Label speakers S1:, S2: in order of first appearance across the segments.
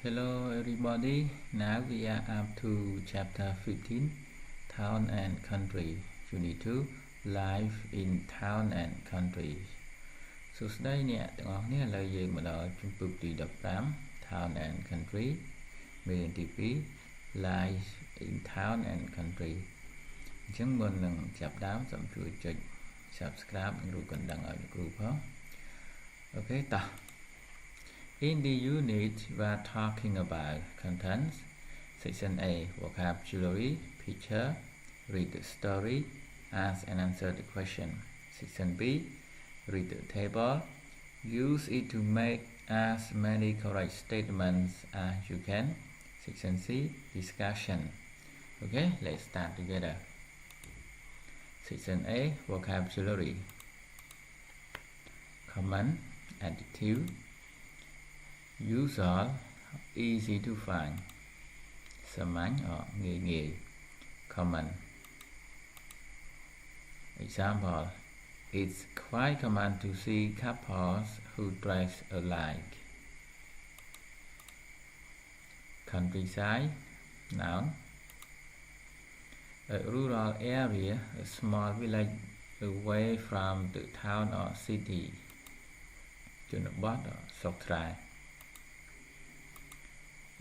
S1: Hello everybody, now we are up to chapter 15, Town and Country, Unit 2, Life in Town and Country. So today nè, tụi con nhớ lời gì mà đợi trong bước đi đọc 8, Town and Country, miền TV, Life in Town and Country. Chúng mình lần chập đáo xong chuỗi chụp subscribe rồi còn đăng ở group không? Ok ta. In the unit, we are talking about contents. Section A, vocabulary, picture, read the story, ask and answer the question. Section B, read the table. Use it to make as many correct statements as you can. Section C, discussion. Okay, let's start together. Section A, vocabulary. Common, adjective. Usual, easy to find. Samang or nghề. Common. Example, it's quite common to see couples who dress alike. Countryside, noun. A rural area, a small village away from the town or city. Chunabot or Sokrai.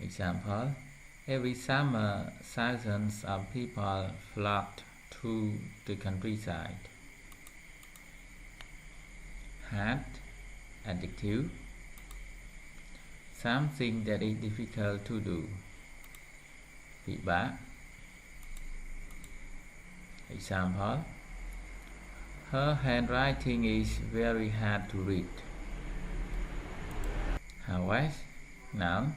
S1: Example, every summer thousands of people flocked to the countryside. Hard, adjective. Something that is difficult to do. Bị bác. Example, her handwriting is very hard to read. However, noun.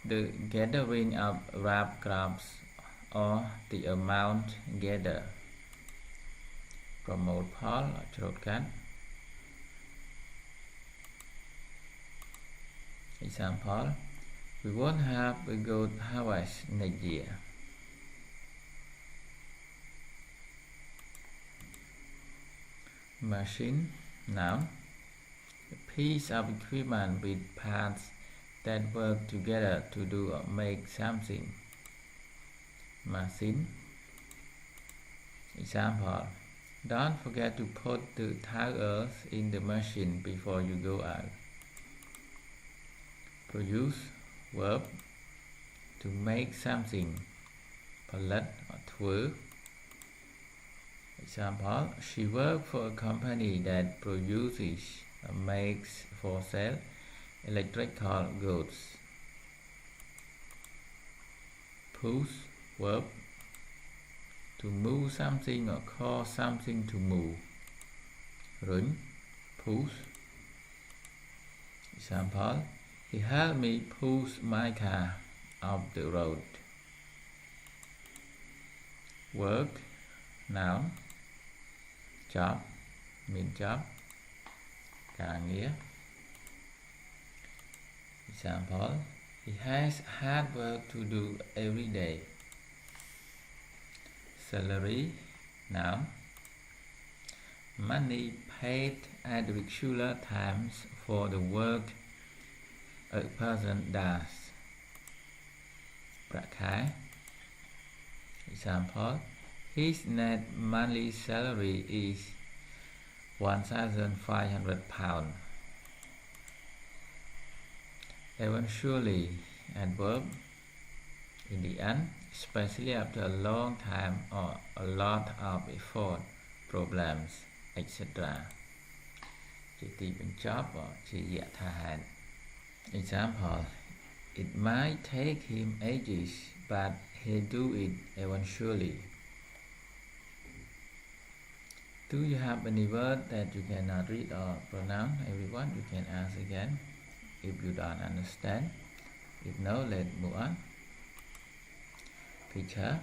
S1: The gathering of rap crops or the amount gathered. Promote Paul or Trotcat. Example, we won't have a good harvest next year. Machine, noun. A piece of equipment with parts that work together to do or make something. Machine. Example, don't forget to put the tires in the machine before you go out. Produce, verb, to make something.ផលិត or ធ្វើ Example, she worked for a company that produces or makes for sale electrical goods. Push, verb, to move something or cause something to move. Run, push. Example, he helped me push my car off the road. Work, noun. Job, mean job.ការងារ Example, he has hard work to do every day. Salary, noun. Money paid at regular times for the work a person does. ប្រាក់ខែ Example, his net monthly salary is £1,500. Eventually, adverb, in the end, especially after a long time or a lot of effort, problems, etc. ជាទីបញ្ចប់ or ជាយថាហេតុ Example, it might take him ages, but he'll do it eventually. Do you have any word that you cannot read or pronounce? Everyone, you can ask again if you don't understand. If no, let's move on. Picture.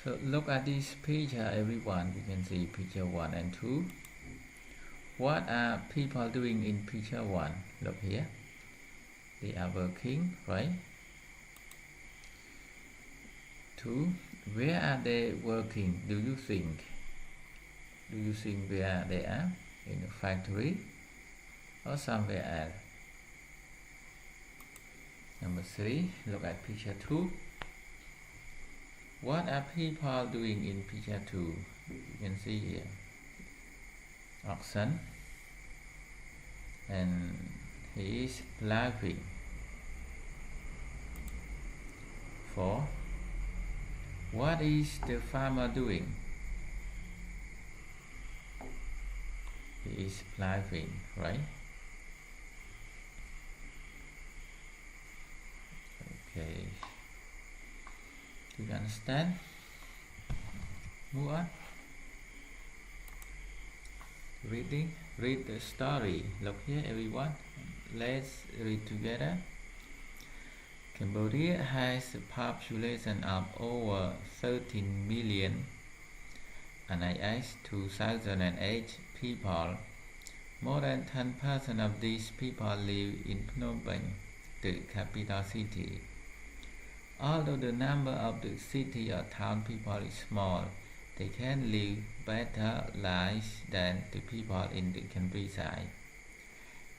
S1: So look at this picture, everyone. You can see picture 1 and 2. What are people doing in picture 1? Look here. They are working, right? 2. Where are they working? Do you think? Do you think where they are? In a factory or somewhere else? Number 3, look at picture 2. What are people doing in picture 2? You can see here oxen, and he is plowing. 4. What is the farmer doing? He is plowing, right? Okay. Do you understand? Move on. Read the story. Look here, everyone. Let's read together. Cambodia has a population of over 13 million and as 2008 people. More than 10% of these people live in Phnom Penh, the capital city. Although the number of the city or town people is small, they can live better lives than the people in the countryside.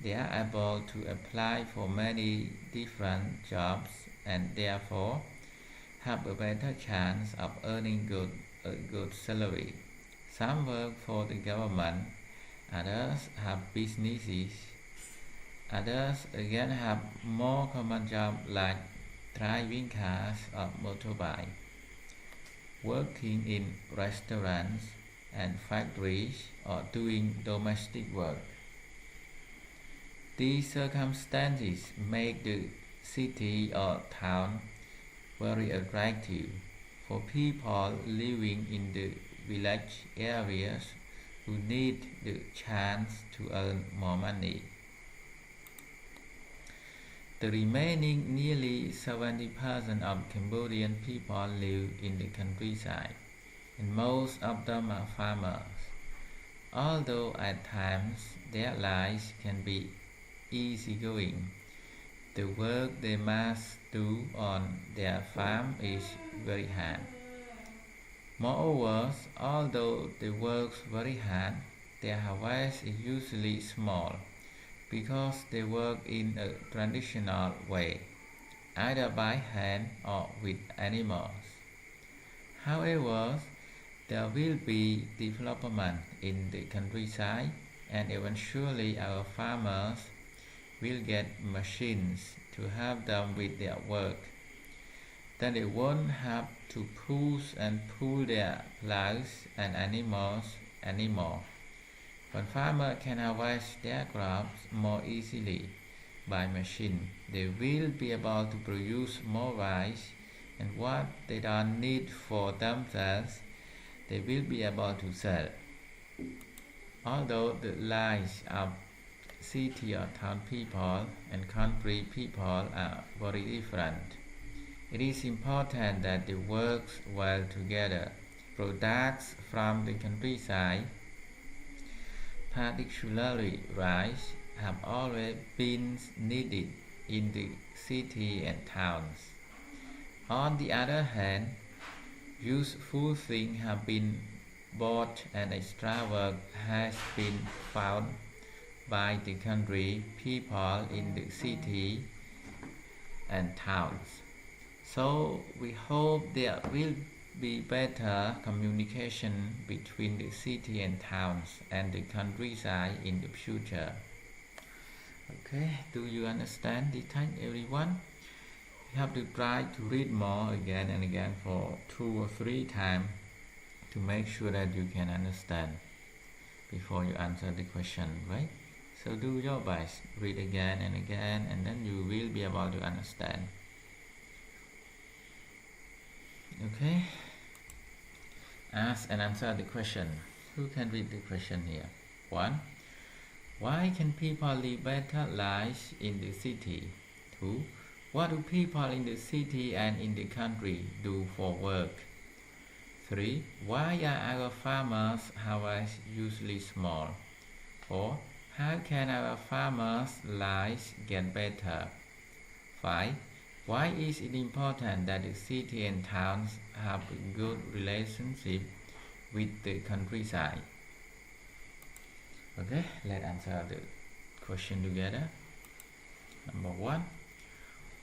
S1: They are able to apply for many different jobs and therefore have a better chance of earning a good salary. Some work for the government, others have businesses, others again have more common jobs like driving cars or motorbike, working in restaurants and factories, or doing domestic work. These circumstances make the city or town very attractive for people living in the village areas who need the chance to earn more money. The remaining nearly 70% of Cambodian people live in the countryside, and most of them are farmers. Although at times their lives can be easygoing, the work they must do on their farm is very hard. Moreover, although they work very hard, their harvest is usually small, because they work in a traditional way, either by hand or with animals. However, there will be development in the countryside, and eventually our farmers will get machines to help them with their work. Then they won't have to push and pull their plows and animals anymore. When farmers can harvest their crops more easily by machine, they will be able to produce more rice, and what they don't need for themselves, they will be able to sell. Although the lives of city or town people and country people are very different, it is important that they work well together. Products from the countryside, particularly rice, have always been needed in the city and towns. On the other hand, useful things have been bought and extra work has been found by the country people in the city and towns. So we hope there will be better communication between the city and towns and the countryside in the future. Okay, do you understand the time, everyone? You have to try to read more again and again for 2 or 3 times to make sure that you can understand before you answer the question, right? So do your best, read again and again, and then you will be able to understand. Okay, ask and answer the question. Who can read the question here? 1. Why can people live better lives in the city? 2. What do people in the city and in the country do for work? 3. Why are our farmers' harvests usually small? 4. How can our farmers' lives get better? 5. Why is it important that the city and towns have a good relationship with the countryside? Okay, let's answer the question together. Number 1.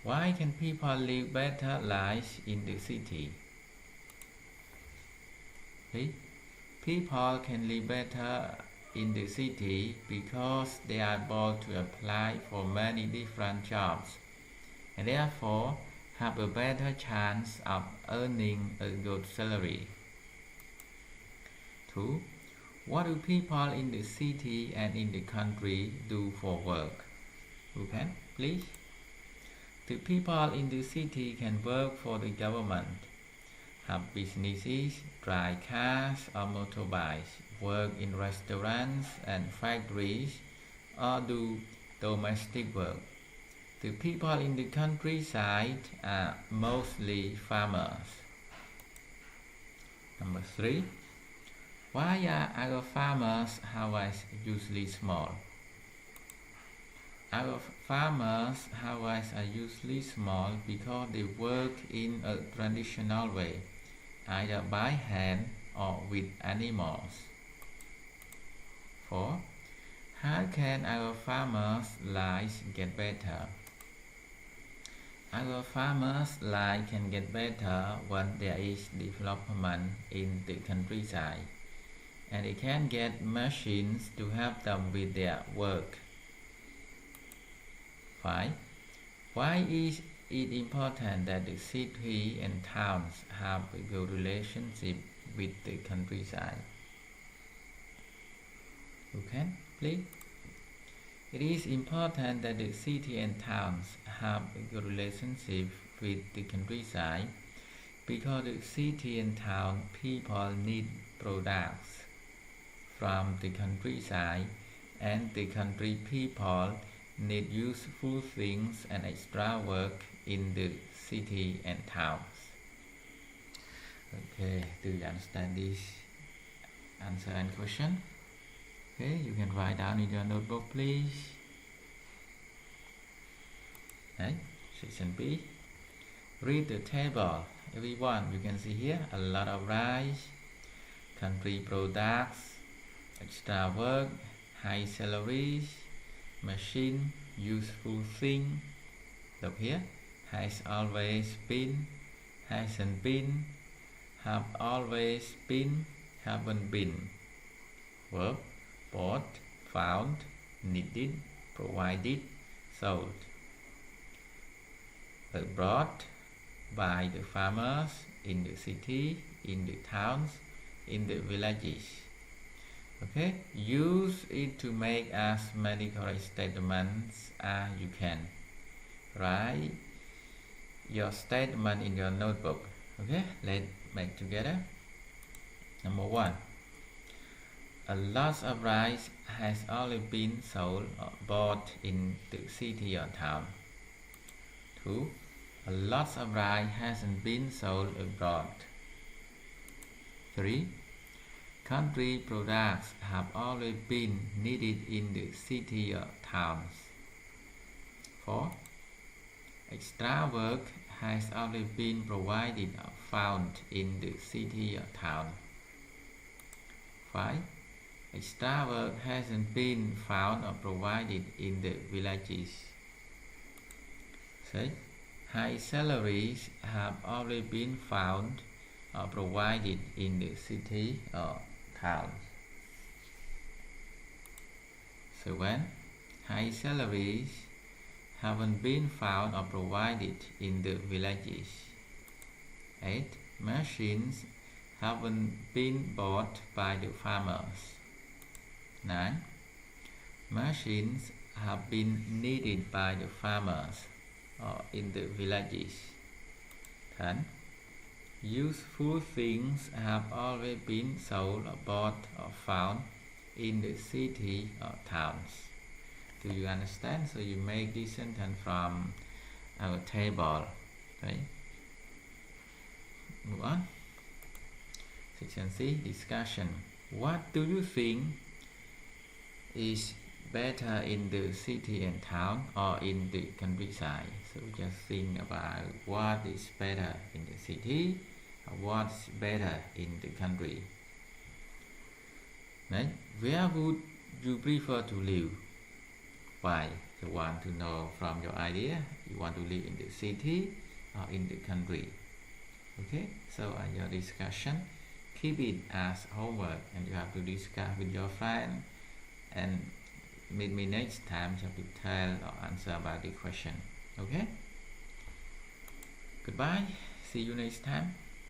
S1: Why can people live better lives in the city? Okay. People can live better in the city because they are able to apply for many different jobs and therefore have a better chance of earning a good salary. 2. What do people in the city and in the country do for work? Who can, please? The people in the city can work for the government, have businesses, drive cars or motorbikes, work in restaurants and factories, or do domestic work. The people in the countryside are mostly farmers. Number 3. Why are our farmers' houses usually small? Our farmers' houses are usually small because they work in a traditional way, either by hand or with animals. 4. How can our farmers' lives get better? Our farmers' life can get better when there is development in the countryside, and they can get machines to help them with their work. 5. Why is it important that the city and towns have a good relationship with the countryside? Who can, please? It is important that the city and towns have a good relationship with the countryside because the city and town people need products from the countryside, and the country people need useful things and extra work in the city and towns. Okay, do you understand this answer and question? Okay, you can write down in your notebook, please. Okay, section B. Read the table. Everyone, you can see here a lot of rice, country products, extra work, high salaries, machine, useful thing. Look here, has always been, hasn't been, have always been, haven't been. Verb, bought, found, needed, provided, sold. Brought by the farmers in the city, in the towns, in the villages. Okay, use it to make as many correct statements as you can. Write your statement in your notebook. Okay, let's make together. Number 1. A lot of rice has already been sold or bought in the city or town. 2. A lot of rice hasn't been sold abroad. 3. Country products have always been needed in the city or towns. 4. Extra work has always been provided or found in the city or town. 5. Extra work hasn't been found or provided in the villages. 6. High salaries have always been found or provided in the city or town. 7. High salaries haven't been found or provided in the villages. 8. Machines haven't been bought by the farmers. 9. Machines have been needed by the farmers or in the villages. 10. Useful things have always been sold or bought or found in the city or towns. Do you understand? So you make this sentence from our table. Okay. Move on. Section C, discussion. What do you think is better in the city and town or in the countryside? So just think about what is better in the city or what's better in the country. Right? Where would you prefer to live? Why? you want to know from your idea, you want to live in the city or in the country. Okay, so your discussion, keep it as homework and you have to discuss with your friend and meet me next time to tell or answer about the question. Okay, goodbye, see you next time.